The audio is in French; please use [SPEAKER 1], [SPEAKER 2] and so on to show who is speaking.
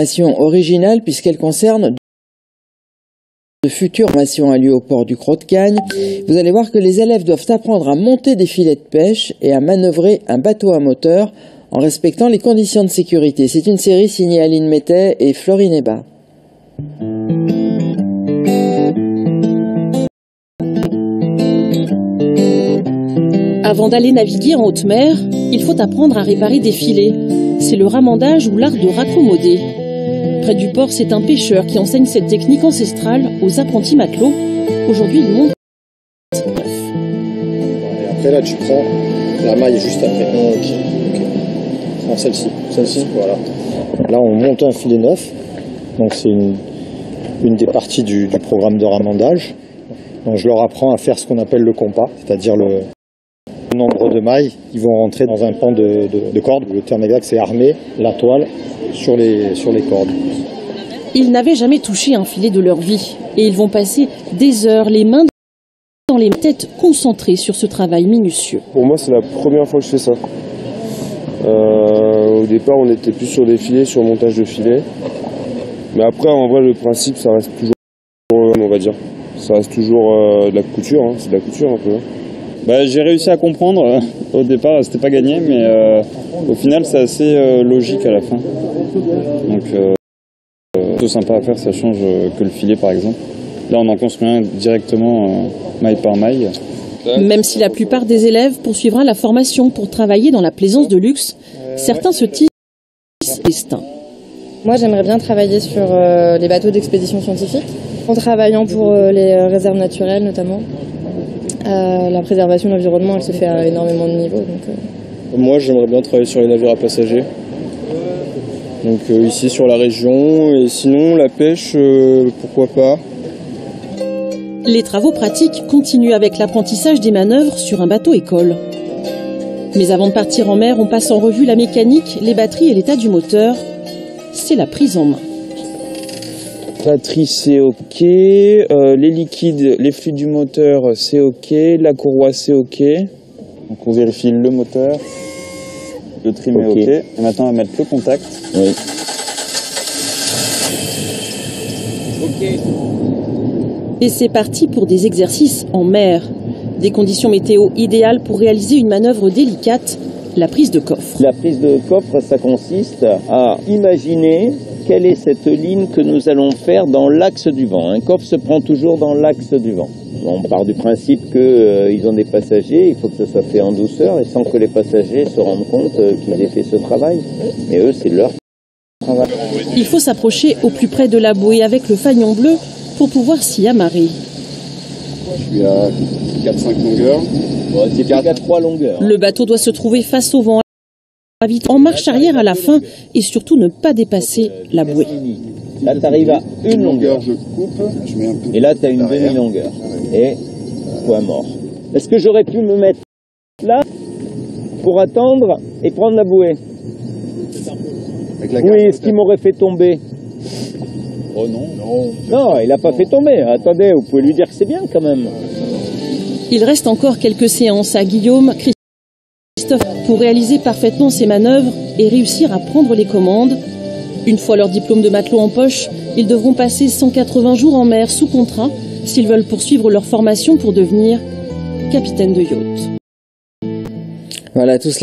[SPEAKER 1] Formation originale puisqu'elle concerne de futures formations à lieu au port du Croc-de-Cagne. Vous allez voir que les élèves doivent apprendre à monter des filets de pêche et à manœuvrer un bateau à moteur en respectant les conditions de sécurité. C'est une série signée Aline Mettet et Florine Heba.
[SPEAKER 2] Avant d'aller naviguer en haute mer, il faut apprendre à réparer des filets. C'est le ramandage ou l'art de raccommoder. Près du port, c'est un pêcheur qui enseigne cette technique ancestrale aux apprentis matelots. Aujourd'hui, il monte.
[SPEAKER 3] Et après, là, tu prends la maille juste après. Ok. Non, celle-ci. Celle-ci, voilà. Là, on monte un filet neuf. Donc, c'est une des parties du programme de ramandage. Donc, je leur apprends à faire ce qu'on appelle le compas, c'est-à-dire le nombre de mailles. Ils vont rentrer dans un pan de corde. Le terme exact, c'est armer la toile sur les cordes.
[SPEAKER 2] Ils n'avaient jamais touché un filet de leur vie. Et ils vont passer des heures, les mains dans les têtes, concentrées sur ce travail minutieux.
[SPEAKER 4] Pour moi, c'est la première fois que je fais ça. Au départ, on était plus sur des filets, sur le montage de filets. Mais après, en vrai, le principe, ça reste toujours le même, on va dire. Ça reste toujours de la couture, hein. C'est de la couture un peu.
[SPEAKER 5] Bah, j'ai réussi à comprendre. Au départ, c'était pas gagné, mais au final, c'est assez logique à la fin. Donc, plutôt sympa à faire, ça change que le filet, par exemple. Là, on en construit un directement maille par maille.
[SPEAKER 2] Même si la plupart des élèves poursuivra la formation pour travailler dans la plaisance de luxe, certains se tissent destin.
[SPEAKER 6] Moi, j'aimerais bien travailler sur les bateaux d'expédition scientifique, en travaillant pour les réserves naturelles notamment. La préservation de l'environnement, elle se fait à énormément de niveaux.
[SPEAKER 7] Moi, j'aimerais bien travailler sur les navires à passagers. Donc ici sur la région, et sinon la pêche, pourquoi pas.
[SPEAKER 2] Les travaux pratiques continuent avec l'apprentissage des manœuvres sur un bateau-école. Mais avant de partir en mer, on passe en revue la mécanique, les batteries et l'état du moteur. C'est la prise en main.
[SPEAKER 5] Batterie, c'est OK. Les liquides, les fluides du moteur, c'est OK. La courroie, c'est OK. Donc on vérifie le moteur. Le trim est OK. Et maintenant, on va mettre le contact.
[SPEAKER 8] Oui.
[SPEAKER 2] OK. Et c'est parti pour des exercices en mer. Des conditions météo idéales pour réaliser une manœuvre délicate, la prise de coffre.
[SPEAKER 8] La prise de coffre, ça consiste à imaginer quelle est cette ligne que nous allons faire dans l'axe du vent. Un coffre se prend toujours dans l'axe du vent. On part du principe qu'ils ont des passagers, il faut que ce soit fait en douceur et sans que les passagers se rendent compte qu'ils aient fait ce travail. Mais eux, c'est leur travail.
[SPEAKER 2] Il faut s'approcher au plus près de la bouée avec le fanion bleu pour pouvoir s'y amarrer.
[SPEAKER 4] Je suis à 4-5 longueurs.
[SPEAKER 8] Bon, c'est 4-3 longueurs.
[SPEAKER 2] Le bateau doit se trouver face au vent, en marche arrière à la fin et surtout ne pas dépasser la bouée.
[SPEAKER 8] Là, tu arrives à une longueur.
[SPEAKER 4] Je coupe, je mets un peu.
[SPEAKER 8] Et là, tu as une demi-longueur. Et point mort. Est-ce que j'aurais pu me mettre là pour attendre et prendre la bouée? Oui, ce qui m'aurait fait tomber.
[SPEAKER 5] Oh non.
[SPEAKER 8] Non, il n'a pas fait tomber. Attendez, vous pouvez lui dire que c'est bien quand même.
[SPEAKER 2] Il reste encore quelques séances à Guillaume, Christophe, pour réaliser parfaitement ces manœuvres et réussir à prendre les commandes. Une fois leur diplôme de matelot en poche, ils devront passer 180 jours en mer sous contrat s'ils veulent poursuivre leur formation pour devenir capitaine de yacht.
[SPEAKER 1] Voilà, tout cela